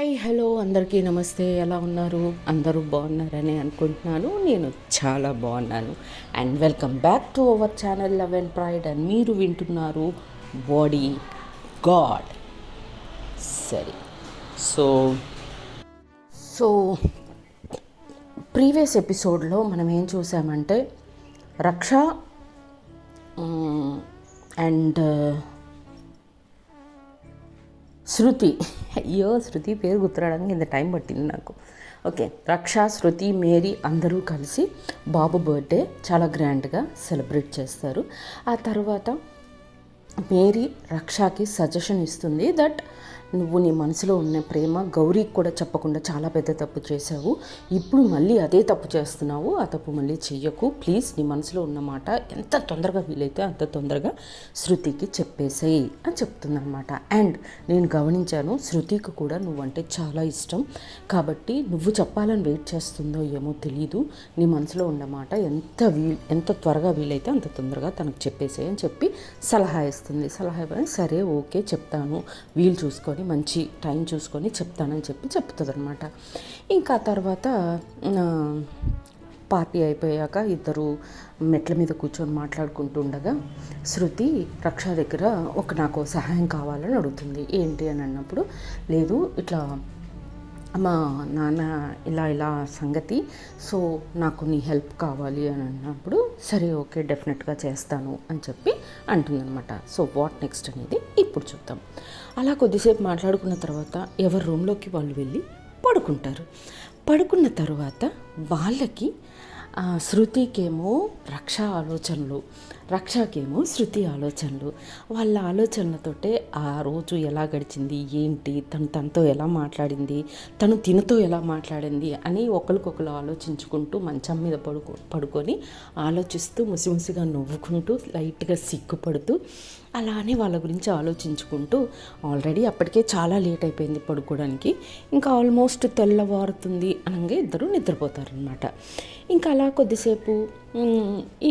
Hi hello అందరికీ నమస్తే. ఎలా ఉన్నారు? అందరూ బాగున్నారని అనుకుంటున్నాను. నేను చాలా బాగున్నాను. And welcome back to our channel love and pride. And మీరు వింటున్నారు బాడీ గాడ్. సరే, సో సో ప్రీవియస్ ఎపిసోడ్లో మనం ఏం చూసామంటే రక్ష అండ్ శృతి. అయ్యో, శృతి పేరు గుర్తురావడానికి ఇంత టైం పట్టింది నాకు. ఓకే, రక్ష, శృతి, మేరీ అందరూ కలిసి బాబు బర్త్డే చాలా గ్రాండ్గా సెలబ్రేట్ చేస్తారు. ఆ తర్వాత మేరీ రక్షకి సజెషన్ ఇస్తుంది దట్ నువ్వు నీ మనసులో ఉన్న ప్రేమ గౌరీకి కూడా చెప్పకుండా చాలా పెద్ద తప్పు చేశావు. ఇప్పుడు మళ్ళీ అదే తప్పు చేస్తున్నావు. ఆ తప్పు మళ్ళీ చెయ్యకు ప్లీజ్. నీ మనసులో ఉన్న మాట ఎంత తొందరగా వీలైతే అంత తొందరగా శృతికి చెప్పేసేయి అని చెప్తుందనమాట. అండ్ నేను గమనించాను, శృతికి కూడా నువ్వంటే చాలా ఇష్టం కాబట్టి నువ్వు చెప్పాలని వెయిట్ చేస్తుందో ఏమో తెలీదు. నీ మనసులో ఉన్న మాట ఎంత త్వరగా వీలైతే అంత తొందరగా తనకు చెప్పేసేయి అని చెప్పి సలహా ఇస్తుంది. సలహా ఇవ్వని సరే ఓకే చెప్తాను, వీలు చూసుకొని మంచి టైం చూసుకొని చెప్తానని చెప్పి చెప్తుంది అనమాట. ఇంకా తర్వాత పార్టీ అయిపోయాక ఇద్దరు మెట్ల మీద కూర్చొని మాట్లాడుకుంటూ ఉండగా శృతి రక్ష దగ్గర నాకు సహాయం కావాలని అడుగుతుంది. ఏంటి అని అన్నప్పుడు, లేదు ఇట్లా మా నాన్న ఇలా సంగతి, సో నాకు నీ హెల్ప్ కావాలి అని అన్నప్పుడు సరే ఓకే డెఫినెట్గా చేస్తాను అని చెప్పి అంటుందన్నమాట. సో వాట్ నెక్స్ట్ అనేది ఇప్పుడు చూద్దాం. అలా కొద్దిసేపు మాట్లాడుకున్న తర్వాత ఎవరి రూమ్లోకి వాళ్ళు వెళ్ళి పడుకుంటారు. పడుకున్న తర్వాత వాళ్ళకి శృతికేమో రక్ష ఆలోచనలు, రక్షకేమో శృతి ఆలోచనలు. వాళ్ళ ఆలోచనలతోటే ఆ రోజు ఎలా గడిచింది, ఏంటి, తనతో ఎలా మాట్లాడింది, తినతో ఎలా మాట్లాడింది అని ఒకరికొకరు ఆలోచించుకుంటూ మంచం మీద పడుకొని ఆలోచిస్తూ ముసిముసిగా నవ్వుకుంటూ లైట్గా సిగ్గుపడుతూ అలానే వాళ్ళ గురించి ఆలోచించుకుంటూ ఆల్రెడీ అప్పటికే చాలా లేట్ అయిపోయింది పడుకోవడానికి. ఇంకా ఆల్మోస్ట్ తెల్లవారుతుంది అనగా ఇద్దరు నిద్రపోతారనమాట. ఇంకా అలా కొద్దిసేపు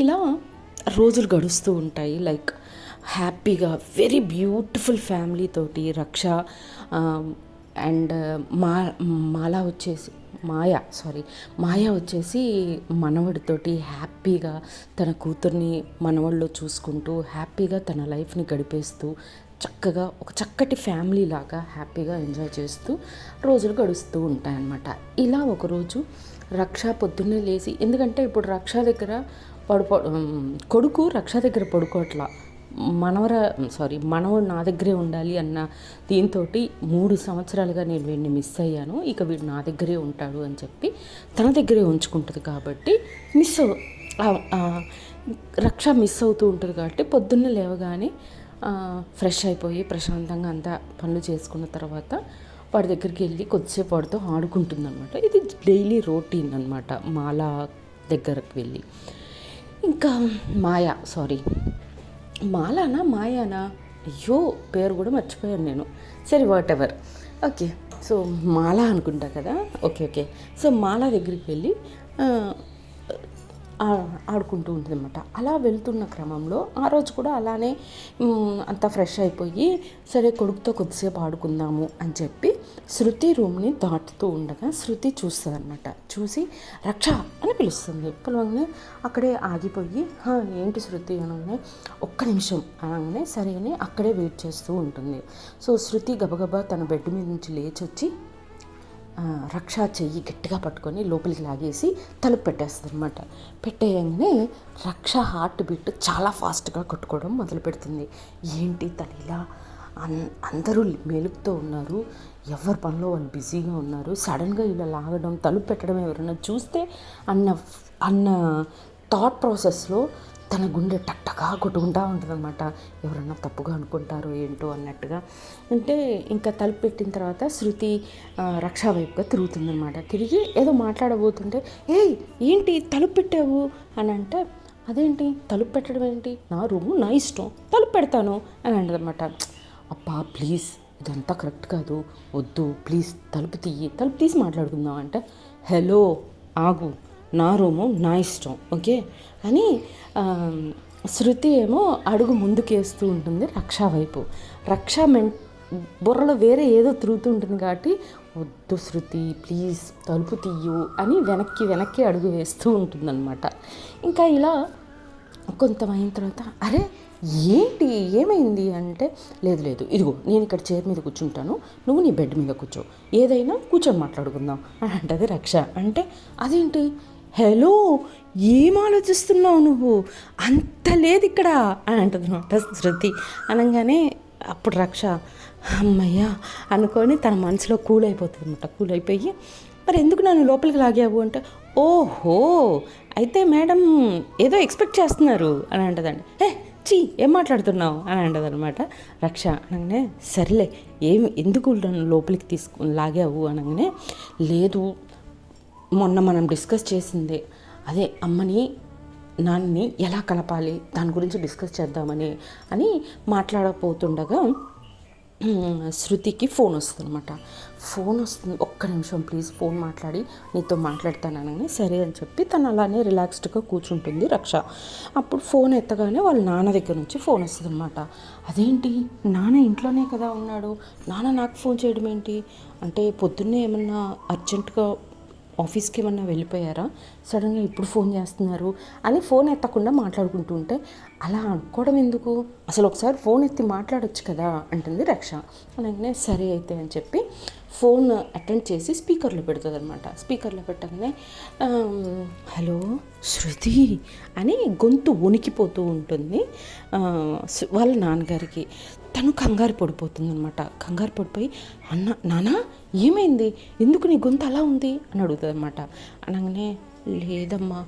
ఇలా రోజులు గడుస్తూ ఉంటాయి. లైక్ హ్యాపీగా వెరీ బ్యూటిఫుల్ ఫ్యామిలీ తోటి రక్ష అండ్ మాయ వచ్చేసి మనవడితోటి హ్యాపీగా తన కూతుర్ని మనవడిలో చూసుకుంటూ హ్యాపీగా తన లైఫ్ని గడిపేస్తూ చక్కగా ఒక చక్కటి ఫ్యామిలీ లాగా హ్యాపీగా ఎంజాయ్ చేస్తూ రోజులు గడుస్తూ ఉంటాయన్నమాట. ఇలా ఒకరోజు రక్ష పొద్దున్నే లేచి, ఎందుకంటే ఇప్పుడు రక్ష దగ్గర కొడుకు రక్ష దగ్గర పడుకోవట్లా, మనవడు నా దగ్గరే ఉండాలి అన్న దీంతో 3 సంవత్సరాలుగా నేను వీడిని మిస్ అయ్యాను, ఇక వీడు నా దగ్గరే ఉంటాడు అని చెప్పి తన దగ్గరే ఉంచుకుంటుంది. కాబట్టి రక్ష మిస్ అవుతూ ఉంటుంది. కాబట్టి పొద్దున్నే లేవగానే ఫ్రెష్ అయిపోయి ప్రశాంతంగా అంతా పనులు చేసుకున్న తర్వాత వాడి దగ్గరికి వెళ్ళి కొద్దిసేపు వాడితో ఆడుకుంటుందన్నమాట. ఇది డైలీ రొటీన్ అనమాట. మాలా దగ్గరకు వెళ్ళి ఇంకా మాయానా అయ్యో పేరు కూడా మర్చిపోయాను నేను. సరే వాట్ ఎవర్, ఓకే. సో మాలా అనుకుంటా కదా, ఓకే. సో మాలా దగ్గరికి వెళ్ళి ఆడుకుంటూ ఉంటుంది అనమాట. అలా వెళ్తున్న క్రమంలో ఆ రోజు కూడా అలానే అంతా ఫ్రెష్ అయిపోయి సరే కొడుకుతో కొద్దిసేపు ఆడుకుందాము అని చెప్పి శృతి రూమ్ని దాటుతూ ఉండగా శృతి చూస్తుంది అనమాట. చూసి రక్ష అని పిలుస్తుంది. పిలవగానే అక్కడే ఆగిపోయి ఏంటి శృతి అనగానే ఒక్క నిమిషం అనగానే సరే అని అక్కడే వెయిట్ చేస్తూ ఉంటుంది. సో శృతి గబగబా తన బెడ్ మీద నుంచి లేచి వచ్చి రక్ష చెయ్యి గట్టిగా పట్టుకొని లోపలికి లాగేసి తలుపు పెట్టేస్తుంది అనమాట. పెట్టేయగానే రక్ష హార్ట్ బీట్ చాలా ఫాస్ట్గా కొట్టుకోవడం మొదలు పెడుతుంది. ఏంటి తను ఇలా అందరూ మేలుకుతో ఉన్నారు, ఎవరి పనిలో వాళ్ళు బిజీగా ఉన్నారు, సడన్గా ఇలా లాగడం తలుపు పెట్టడం ఎవరైనా చూస్తే అన్న థాట్ ప్రాసెస్లో తన గుండె టక్టగా కొట్టుకుంటూ ఉంటుంది అనమాట. ఎవరన్నా తప్పుగా అనుకుంటారో ఏంటో అన్నట్టుగా. అంటే ఇంకా తలుపు పెట్టిన తర్వాత శృతి రక్ష వైపుగా తిరుగుతుందనమాట. తిరిగి ఏదో మాట్లాడబోతుంటే ఏంటి తలుపు పెట్టావు అని అంటే, అదేంటి తలుపు పెట్టడం ఏంటి, నా రూము నా ఇష్టం, తలుపు పెడతాను అని అంటదనమాట. అబ్బా ప్లీజ్ ఇదంతా కరెక్ట్ కాదు, వద్దు ప్లీజ్ తలుపు తీసి మాట్లాడుకుందాం అంటే, హలో ఆగు, నా రూము నా ఇష్టం ఓకే అని శృతి ఏమో అడుగు ముందుకేస్తూ ఉంటుంది రక్ష వైపు. రక్ష బుర్రలో వేరే ఏదో తిరుగుతుంటుంది కాబట్టి వద్దు శృతి ప్లీజ్ తలుపు తీయు అని వెనక్కి అడుగు వేస్తూ ఉంటుందన్నమాట. ఇంకా ఇలా కొంతమైన తర్వాత అరే ఏంటి ఏమైంది అంటే లేదు ఇదిగో నేను ఇక్కడ చైర్ మీద కూర్చుంటాను, నువ్వు నీ బెడ్ మీద కూర్చో, ఏదైనా కూర్చొని మాట్లాడుకుందాం అని అంటది రక్ష. అంటే అదేంటి హలో ఏం ఆలోచిస్తున్నావు నువ్వు, అంత లేదు ఇక్కడ అని అంటది అనమాట శృతి. అనగానే అప్పుడు రక్ష అమ్మయ్య అనుకొని తన మనసులో కూల్ అయిపోతుంది అనమాట. కూల్ అయిపోయి మరి ఎందుకు నన్ను లోపలికి లాగావు అంటే ఓహో అయితే మేడం ఏదో ఎక్స్పెక్ట్ చేస్తున్నారు అని అంటదండి. ఏం మాట్లాడుతున్నావు అని అంటదనమాట రక్ష. అనగానే సర్లే ఎందుకు నన్ను లోపలికి లాగావు అనగానే లేదు మొన్న మనం డిస్కస్ చేసిందే అదే అమ్మని నాన్నని ఎలా కలపాలి దాని గురించి డిస్కస్ చేద్దామని మాట్లాడకపోతుండగా శృతికి ఫోన్ వస్తుంది అనమాట. ఫోన్ వస్తుంది, ఒక్క నిమిషం ప్లీజ్ ఫోన్ మాట్లాడి నీతో మాట్లాడతానని సరే అని చెప్పి తను అలానే రిలాక్స్డ్గా కూర్చుంటుంది రక్ష. అప్పుడు ఫోన్ ఎత్తగానే వాళ్ళ నాన్న దగ్గర నుంచి ఫోన్ వస్తుంది అనమాట. అదేంటి నాన్న ఇంట్లోనే కదా ఉన్నాడు, నాన్న నాకు ఫోన్ చేయడం ఏంటి అంటే పొద్దున్నే ఏమన్నా అర్జెంటుగా ఆఫీస్కి ఏమన్నా వెళ్ళిపోయారా, సడన్గా ఇప్పుడు ఫోన్ చేస్తున్నారు అని ఫోన్ ఎత్తకుండా మాట్లాడుకుంటూ ఉంటే అలా అనుకోవడం ఎందుకు, అసలు ఒకసారి ఫోన్ ఎత్తి మాట్లాడొచ్చు కదా అంటుంది రక్ష. అలాగే సరే అయితే అని చెప్పి ఫోన్ అటెండ్ చేసి స్పీకర్లో పెడుతుంది అనమాట. స్పీకర్లో పెట్టగానే హలో శృతి అని గొంతు వణికిపోతూ ఉంటుంది వాళ్ళ నాన్నగారికి. తను కంగారు పడిపోతుంది అనమాట. కంగారు పడిపోయి నానా ఏమైంది, ఎందుకు నీ గొంతు అలా ఉంది అని అడుగుతుంది అనమాట. అనగానే లేదమ్మా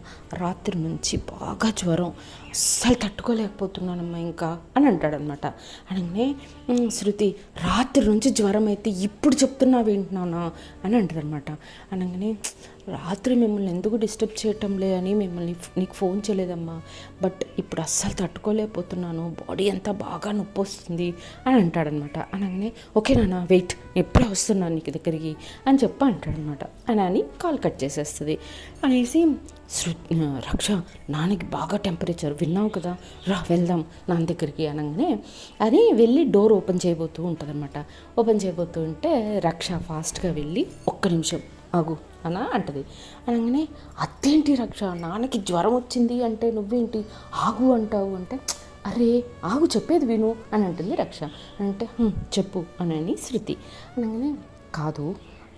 రాత్రి నుంచి బాగా జ్వరం, అస్సలు తట్టుకోలేకపోతున్నానమ్మా ఇంకా అని అంటాడనమాట. అనగానే శృతి రాత్రి నుంచి జ్వరం అయితే ఇప్పుడు చెప్తున్నావేంటి నాన్న అని అంటాడనమాట. అనగానే రాత్రి మిమ్మల్ని ఎందుకు డిస్టర్బ్ చేయటంలే అని నీకు ఫోన్ చేయలేదమ్మా, బట్ ఇప్పుడు అస్సలు తట్టుకోలేకపోతున్నాను, బాడీ అంతా బాగా నొప్పి వస్తుంది అని అంటాడనమాట. అనగానే ఓకే నాన్న వెయిట్ ఎప్పుడే వస్తున్నాను నీకు దగ్గరికి అని చెప్పి అంటాడనమాట. అని కాల్ కట్ చేసేస్తుంది. అనేసి రక్ష నాన్నకి బాగా టెంపరేచర్ విన్నావు కదా, రా వెళ్దాం నాన్న దగ్గరికి అనగానే అని వెళ్ళి డోర్ ఓపెన్ చేయబోతూ ఉంటుందన్నమాట. ఓపెన్ చేయబోతూ ఉంటే రక్ష ఫాస్ట్గా వెళ్ళి ఒక్క నిమిషం ఆగు అన అంటది. అనగానే అదేంటి రక్ష నాన్నకి జ్వరం వచ్చింది అంటే నువ్వేంటి ఆగు అంటావు అంటే అరే ఆగు చెప్పేది విను అని అంటుంది రక్ష. అంటే చెప్పు అని శృతి. అనగానే కాదు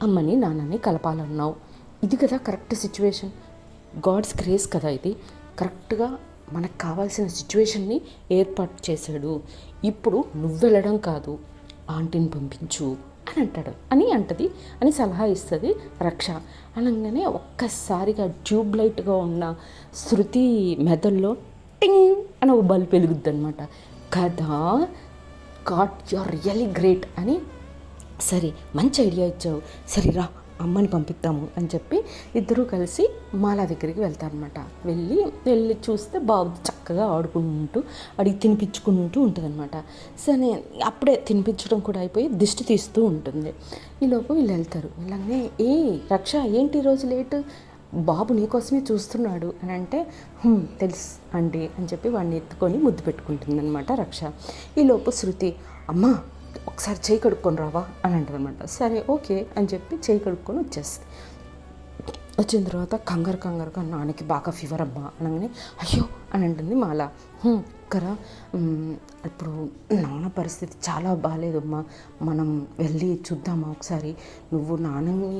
అమ్మని నాన్నని కలపాలన్నావు, ఇది కదా కరెక్ట్ సిచ్యువేషన్, గాడ్స్ గ్రేస్ కదా ఇది, కరెక్ట్గా మనకు కావాల్సిన సిచ్యువేషన్ని ఏర్పాటు చేశాడు, ఇప్పుడు నువ్వు వెళ్ళడం కాదు ఆంటీని పంపించు అని అంటది అని సలహా ఇస్తుంది రక్ష. అనగానే ఒక్కసారిగా ట్యూబ్ లైట్గా ఉన్న శృతి మెదడులో టింగ్ అని ఒక బల్బ్ వెలుగుద్ది అనమాట. కదా God you are really great అని, సరే మంచి ఐడియా ఇచ్చావు, సరేరా అమ్మని పంపిద్దాము అని చెప్పి ఇద్దరూ కలిసి మాలా దగ్గరికి వెళ్తారనమాట. వెళ్ళి చూస్తే బాబు చక్కగా ఆడుకుంటూ అడిగి తినిపించుకుంటూ ఉంటుంది అనమాట. సరే అప్పుడే తినిపించడం కూడా అయిపోయి దిష్టి తీస్తూ ఉంటుంది. ఈలోపు వీళ్ళు వెళ్తారు. వెళ్ళగానే రక్ష ఏంటి ఈరోజు లేటు, బాబు నీకోసమే చూస్తున్నాడు అని అంటే తెలుసు అండి అని చెప్పి వాడిని ఎత్తుకొని ముద్దు పెట్టుకుంటుంది అనమాట రక్ష. ఈలోపు శృతి అమ్మ ఒకసారి చేయి కడుక్కొని రావా అని అంటారు అనమాట. సరే ఓకే అని చెప్పి చేయి కడుక్కొని వచ్చేస్తుంది. వచ్చిన తర్వాత కంగారుగా నాన్నకి బాగా ఫీవర్ అమ్మా అనగానే అయ్యో అని అంటుంది మాల. కరా ఇప్పుడు నాన్న పరిస్థితి చాలా బాగాలేదమ్మా, మనం వెళ్ళి చూద్దామా ఒకసారి, నువ్వు నాన్నని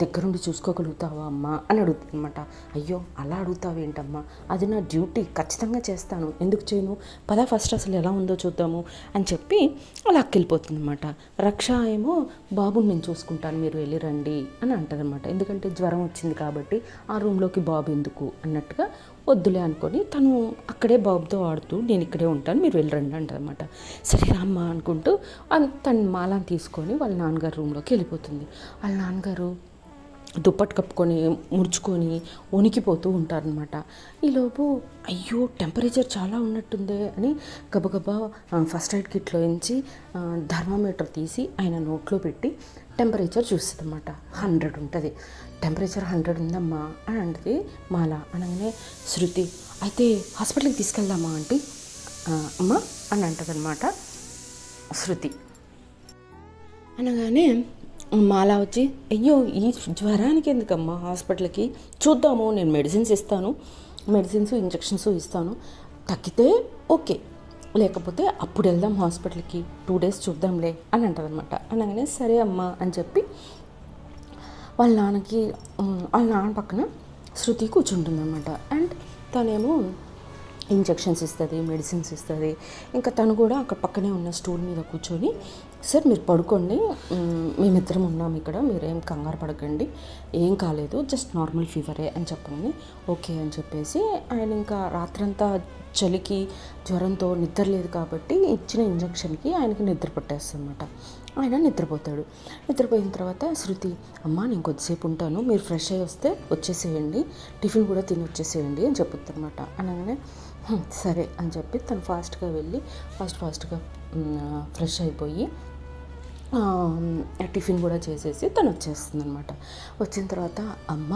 దగ్గరుండి చూసుకోగలుగుతావా అమ్మా అని అడుగుతుంది అనమాట. అయ్యో అలా అడుగుతావేంటమ్మా, అది నా డ్యూటీ, ఖచ్చితంగా చేస్తాను, ఎందుకు చేయను, పదా ఫస్ట్ అసలు ఎలా ఉందో చూద్దాము అని చెప్పి అలా వెళ్ళిపోతుంది అనమాట. రక్ష ఏమో బాబుని నేను చూసుకుంటాను మీరు వెళ్ళి రండి అని అంటుంది అనమాట. ఎందుకంటే జ్వరం వచ్చింది కాబట్టి ఆ రూమ్లోకి బాబు ఎందుకు అన్నట్టుగా వద్దులే అనుకొని తను అక్కడే బాబుతో ఆడుతూ నేను ఇక్కడే ఉంటాను మీరు వెళ్ళరండి అంటదన్నమాట. సరే రామ్మా అనుకుంటూ తన మాలను తీసుకొని వాళ్ళ నాన్నగారు రూమ్లోకి వెళ్ళిపోతుంది. వాళ్ళ నాన్నగారు దుప్పటి కప్పుకొని ముడుచుకొని వణికిపోతూ ఉంటారనమాట. ఈలోపు అయ్యో టెంపరేచర్ చాలా ఉన్నట్టుంది అని గబగబా ఫస్ట్ ఎయిడ్ కిట్లో నుంచి థర్మామీటర్ తీసి ఆయన నోట్లో పెట్టి టెంపరేచర్ చూస్తుంది అనమాట. 100 ఉంటుంది. టెంపరేచర్ 100 ఉందమ్మా అని అంటది మాల. అనగానే శృతి అయితే హాస్పిటల్కి తీసుకెళ్దామా ఆంటీ అమ్మ అని అంటదనమాట శృతి. అనగానే మాలా వచ్చి, అయ్యో ఈ జ్వరానికి ఎందుకమ్మా హాస్పిటల్కి, చూద్దాము, నేను మెడిసిన్స్ ఇస్తాను, మెడిసిన్స్ ఇంజెక్షన్స్ ఇస్తాను, తగ్గితే ఓకే, లేకపోతే అప్పుడు వెళ్దాం హాస్పిటల్కి, 2 days చూద్దాంలే అని అంటదనమాట. అనగానే సరే అమ్మా అని చెప్పి వాళ్ళ నాన్న పక్కన శృతి కూర్చుంటుందన్నమాట. అండ్ తనేమో ఇంజెక్షన్స్ ఇస్తుంది, మెడిసిన్స్ ఇస్తుంది. ఇంకా తను కూడా అక్కడ పక్కనే ఉన్న స్టూల్ మీద కూర్చొని, సార్ మీరు పడుకోండి, మేమిద్దరం ఉన్నాం ఇక్కడ, మీరేం కంగారు పడకండి, ఏం కాలేదు, జస్ట్ నార్మల్ ఫీవరే అని చెప్పండి. ఓకే అని చెప్పేసి ఆయన ఇంకా రాత్రంతా చలికి జ్వరంతో నిద్ర లేదు కాబట్టి ఇచ్చిన ఇంజెక్షన్కి ఆయనకి నిద్ర పట్టేస్తుంది అనమాట. ఆయన నిద్రపోతాడు. నిద్రపోయిన తర్వాత శృతి, అమ్మ నేను కొద్దిసేపు ఉంటాను, మీరు ఫ్రెష్ అయ్యి వస్తే వచ్చేసేయండి, టిఫిన్ కూడా తిని వచ్చేసేయండి అని చెప్పుద్ది అనమాట. అనగానే సరే అని చెప్పి తను ఫాస్ట్గా వెళ్ళి ఫాస్ట్గా ఫ్రెష్ అయిపోయి టిఫిన్ కూడా చేసేసి తను వచ్చేస్తుంది అనమాట. వచ్చిన తర్వాత, అమ్మ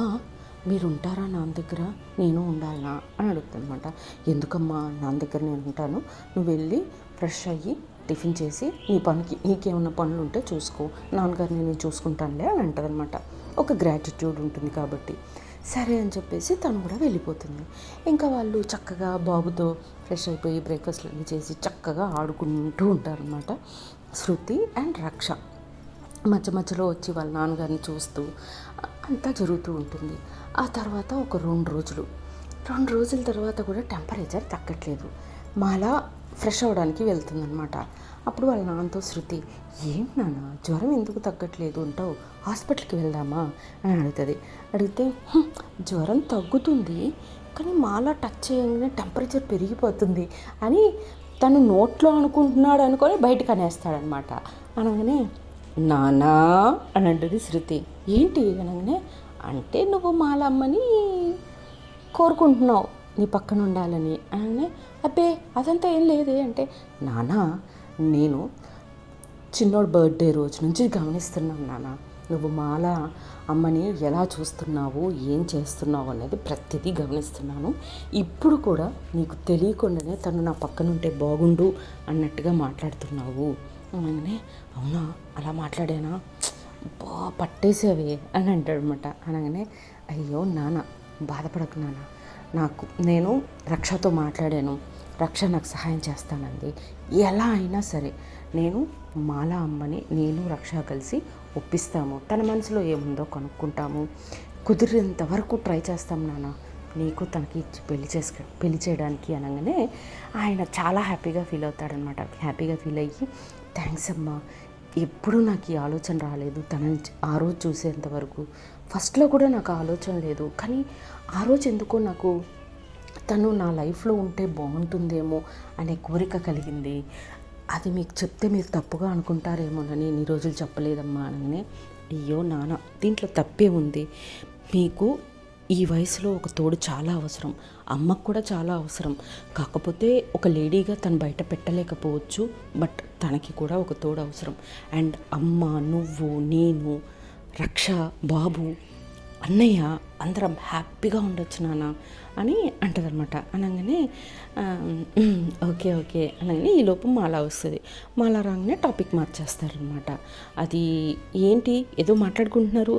మీరు ఉంటారా నాన్న దగ్గర, నేను ఉండాలా అని అడుగుతాను అనమాట. ఎందుకమ్మా, నాన్న దగ్గర నేను ఉంటాను, నువ్వు వెళ్ళి ఫ్రెష్ అయ్యి టిఫిన్ చేసి నీ పనికి, నీకేమన్నా పనులు ఉంటే చూసుకో, నాన్నగారిని నేను చూసుకుంటానులే అని అంటదనమాట. ఒక గ్రాటిట్యూడ్ ఉంటుంది కాబట్టి. సరే అని చెప్పేసి తను కూడా వెళ్ళిపోతుంది. ఇంకా వాళ్ళు చక్కగా బాబుతో ఫ్రెష్ అయిపోయి బ్రేక్ఫాస్ట్ అన్నీ చేసి చక్కగా ఆడుకుంటూ ఉంటారనమాట శృతి అండ్ రక్ష. మధ్యలో వచ్చి వాళ్ళ నాన్నగారిని చూస్తూ అంతా జరుగుతూ ఉంటుంది. ఆ తర్వాత ఒక 2 రోజుల తర్వాత కూడా టెంపరేచర్ తగ్గట్లేదు. మాలా ఫ్రెష్ అవ్వడానికి వెళ్తుందనమాట. అప్పుడు వాళ్ళ నాన్నతో శృతి, ఏం నాన్న జ్వరం ఎందుకు తగ్గట్లేదు అంటావు, హాస్పిటల్కి వెళ్దామా అని అడుగుతుంది. అడిగితే జ్వరం తగ్గుతుంది కానీ మాలా టచ్ చేయగానే టెంపరేచర్ పెరిగిపోతుంది అని తను నోట్లో అనుకుంటున్నాడు అనుకొని బయటకు అనేస్తాడనమాట. అనగానే నానా అని అంటుంది శృతి. ఏంటి అనగానే, అంటే నువ్వు మాలమ్మని కోరుకుంటున్నావు నీ పక్కన ఉండాలని. అనగానే, అబ్బే అదంతా ఏం లేదే అంటే, నానా నేను చిన్నోడు బర్త్డే రోజు నుంచి గమనిస్తున్నాను నాన్న, నువ్వు మాల అమ్మని ఎలా చూస్తున్నావు, ఏం చేస్తున్నావు అనేది ప్రతిదీ గమనిస్తున్నాను. ఇప్పుడు కూడా నీకు తెలియకుండానే తను నా పక్కన ఉంటే బాగుండు అన్నట్టుగా మాట్లాడుతున్నావు అనగానే, అవునా అలా మాట్లాడానా, పట్టేసేవే అని అంటాడనమాట. అనగానే, అయ్యో నాన్న బాధపడకు నాన్న, నేను రక్షతో మాట్లాడాను, రక్ష నాకు సహాయం చేస్తానంది, ఎలా అయినా సరే నేను మాలా అమ్మని నేను రక్ష కలిసి ఒప్పిస్తాము, తన మనసులో ఏముందో కనుక్కుంటాము, కుదిరేంత వరకు ట్రై చేస్తాం నాన్న, నీకు తనకి ఇచ్చి పెళ్లి చేయడానికి. అనగానే ఆయన చాలా హ్యాపీగా ఫీల్ అవుతాడనమాట. హ్యాపీగా ఫీల్ అయ్యి, థ్యాంక్స్ అమ్మా, ఎప్పుడూ నాకు ఈ ఆలోచన రాలేదు, తనని ఆ రోజు చూసేంతవరకు ఫస్ట్లో కూడా నాకు ఆలోచన లేదు, కానీ ఆ రోజు ఎందుకో నాకు తను నా లైఫ్లో ఉంటే బాగుంటుందేమో అనే కోరిక కలిగింది. అది మీకు చెప్తే మీరు తప్పుగా అనుకుంటారేమోనని ఇన్ని రోజులు చెప్పలేదమ్మా అనగానే, అయ్యో నాన్న దీంట్లో తప్పే ఉంది, మీకు ఈ వయసులో ఒక తోడు చాలా అవసరం, అమ్మకు కూడా చాలా అవసరం, కాకపోతే ఒక లేడీగా తను బయట పెట్టలేకపోవచ్చు, బట్ తనకి కూడా ఒక తోడు అవసరం. అండ్ అమ్మ, నువ్వు, నేను, రక్ష, బాబు, అన్నయ్య అందరం హ్యాపీగా ఉండొచ్చు నాన్న అని అంటదనమాట. అనగానే ఓకే అనగానే ఈ లోపు మాలా వస్తుంది. మాలా రాగానే టాపిక్ మార్చేస్తారనమాట. అది ఏంటి ఏదో మాట్లాడుకుంటున్నారు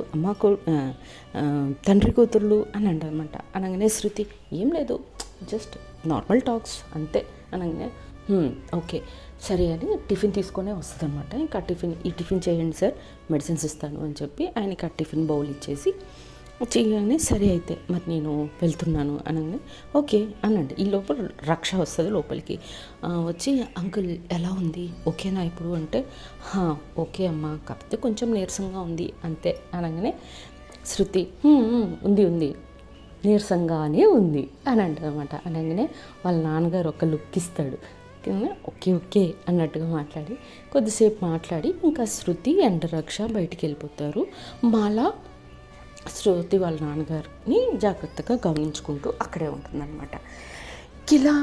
తండ్రి కూతుర్లు అని అంటారనమాట. అనగానే శృతి, ఏం లేదు జస్ట్ నార్మల్ టాక్స్ అంతే అనగానే, ఓకే సరే అని టిఫిన్ తీసుకొనే వస్తుంది అనమాట. ఇంకా ఈ టిఫిన్ చేయండి సార్, మెడిసిన్స్ ఇస్తాను అని చెప్పి ఆయనకి ఆ టిఫిన్ బౌల్ ఇచ్చేసి చేయగానే, సరే అయితే మరి నేను వెళ్తున్నాను అనగానే, ఓకే అనండి. ఈ లోపల రక్ష వస్తుంది లోపలికి. వచ్చి, అంకుల్ ఎలా ఉంది, ఓకేనా ఇప్పుడు అంటే, ఓకే అమ్మా, కాకపోతే కొంచెం నీరసంగా ఉంది అంతే అనగానే, శృతి ఉంది నీరసంగానే ఉంది అని అంటదన్నమాట. అనగానే వాళ్ళ నాన్నగారు ఒక లుక్ ఇస్తాడు. ఓకే అన్నట్టుగా మాట్లాడి కొద్దిసేపు మాట్లాడి ఇంకా శృతి అండ్ రక్ష బయటికి వెళ్ళిపోతారు. మాలా శృతి వాళ్ళ నాన్నగారిని జాగ్రత్తగా గమనించుకుంటూ అక్కడే ఉంటుందన్నమాట. ఇలా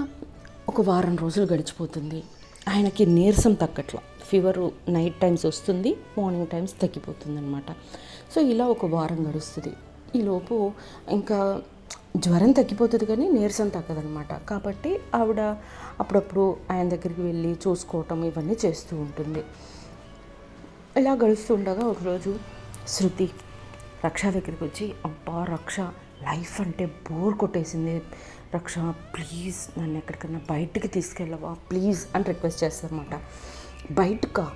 ఒక వారం రోజులు గడిచిపోతుంది. ఆయనకి నీరసం తగ్గట్ల, ఫీవరు నైట్ టైమ్స్ వస్తుంది, మార్నింగ్ టైమ్స్ తగ్గిపోతుంది అనమాట. సో ఇలా ఒక వారం గడుస్తుంది. ఈలోపు ఇంకా జ్వరం తగ్గిపోతుంది కానీ నీరసం తగ్గదనమాట. కాబట్టి ఆవిడ అప్పుడప్పుడు ఆయన దగ్గరికి వెళ్ళి చూసుకోవటం ఇవన్నీ చేస్తూ ఉంటుంది. ఇలా గడుస్తుండగా ఒకరోజు శృతి రక్ష దగ్గరికి వచ్చి, అబ్బా రక్ష, లైఫ్ అంటే బోర్ కొట్టేసింది రక్ష, ప్లీజ్ నన్ను ఎక్కడికన్నా బయటికి తీసుకెళ్ళవా ప్లీజ్ అని రిక్వెస్ట్ చేస్తారన్నమాట. బయటకా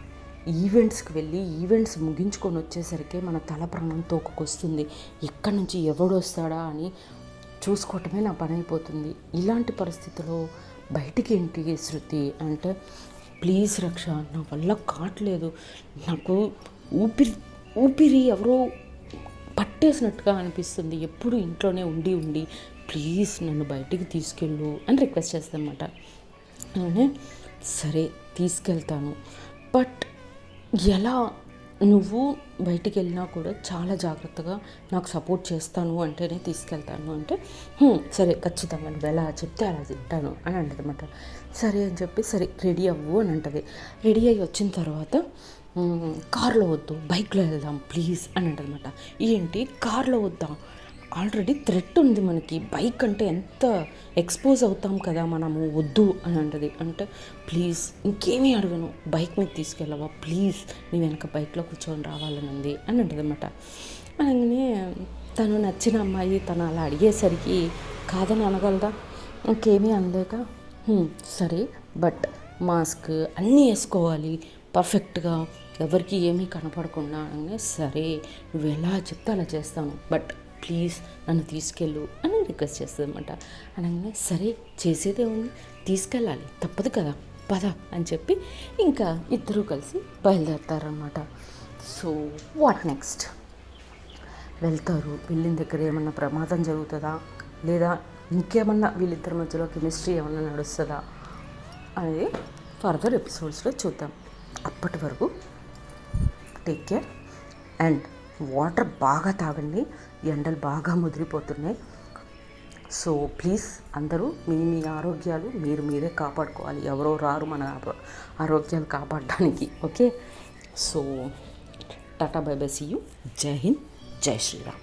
ఈవెంట్స్కి వెళ్ళి ఈవెంట్స్ ముగించుకొని వచ్చేసరికి మన తల ప్రాణం తోకకొస్తుంది. ఎక్కడి నుంచి ఎవడు వస్తాడా అని చూసుకోవటమే నా పని అయిపోతుంది. ఇలాంటి పరిస్థితిలో బయటికి ఏంటి శృతి అంటే, ప్లీజ్ రక్ష, నా వల్ల కావట్లేదు, నాకు ఊపిరి ఎవరో పట్టేసినట్టుగా అనిపిస్తుంది, ఎప్పుడు ఇంట్లోనే ఉండి ఉండి, ప్లీజ్ నన్ను బయటికి తీసుకెళ్ళు అని రిక్వెస్ట్ చేస్తానమాట. సరే తీసుకెళ్తాను, బట్ ఎలా, నువ్వు బయటికి వెళ్ళినా కూడా చాలా జాగ్రత్తగా నాకు సపోర్ట్ చేస్తాను అంటేనే తీసుకెళ్తాను అంటే, సరే ఖచ్చితంగా నువ్వు ఎలా చెప్తే అలా తింటాను అని అంటది అనమాట. సరే అని చెప్పి, సరే రెడీ అవ్వు అని అంటది. రెడీ అయ్యి వచ్చిన తర్వాత, కార్లో వద్దు బైక్లో వెళ్దాం ప్లీజ్ అని అంటదన్నమాట. ఏంటి కార్లో వద్దాం, ఆల్రెడీ థ్రెట్ ఉంది మనకి, బైక్ అంటే ఎంత ఎక్స్పోజ్ అవుతాం కదా మనము, వద్దు అని అంటది. అంటే ప్లీజ్ ఇంకేమీ అడగను, బైక్ మీద తీసుకెళ్ళవా ప్లీజ్, నీ వెనక బైక్లో కూర్చొని రావాలని ఉంది అని అంటదన్నమాట. అనగానే తను నచ్చిన అమ్మాయి తను అలా అడిగేసరికి కాదని అనగలదా, ఇంకేమీ అనలేక సరే బట్ మాస్క్ అన్నీ వేసుకోవాలి పర్ఫెక్ట్గా, ఎవరికి ఏమీ కనపడకుండా అనగానే, సరే నువ్వు ఎలా చెప్తే అలా చేస్తాను, బట్ ప్లీజ్ నన్ను తీసుకెళ్ళు అని రిక్వెస్ట్ చేస్తుంది అనమాట. అనగానే సరే చేసేదే ఉంది, తీసుకెళ్ళాలి తప్పదు కదా, పద అని చెప్పి ఇంకా ఇద్దరూ కలిసి బయలుదేరుతారనమాట. సో వాట్ నెక్స్ట్, వెళ్తారు. వెళ్ళిన దగ్గర ఏమన్నా ప్రమాదం జరుగుతుందా, లేదా ఇంకేమన్నా వీళ్ళిద్దరి మధ్యలో కెమిస్ట్రీ ఏమన్నా నడుస్తుందా అనేది ఫర్దర్ ఎపిసోడ్స్లో చూద్దాం. అప్పటి వరకు టేక్ కేర్ అండ్ వాటర్ బాగా తాగండి, ఎండలు బాగా ముదిరిపోతున్నాయి. సో ప్లీజ్ అందరూ మీ మీ ఆరోగ్యాలు మీరే కాపాడుకోవాలి, ఎవరో రారు మన ఆరోగ్యాలు కాపాడడానికి. Okay, so tata bye bye, see you, జై హింద్, జై శ్రీరామ్.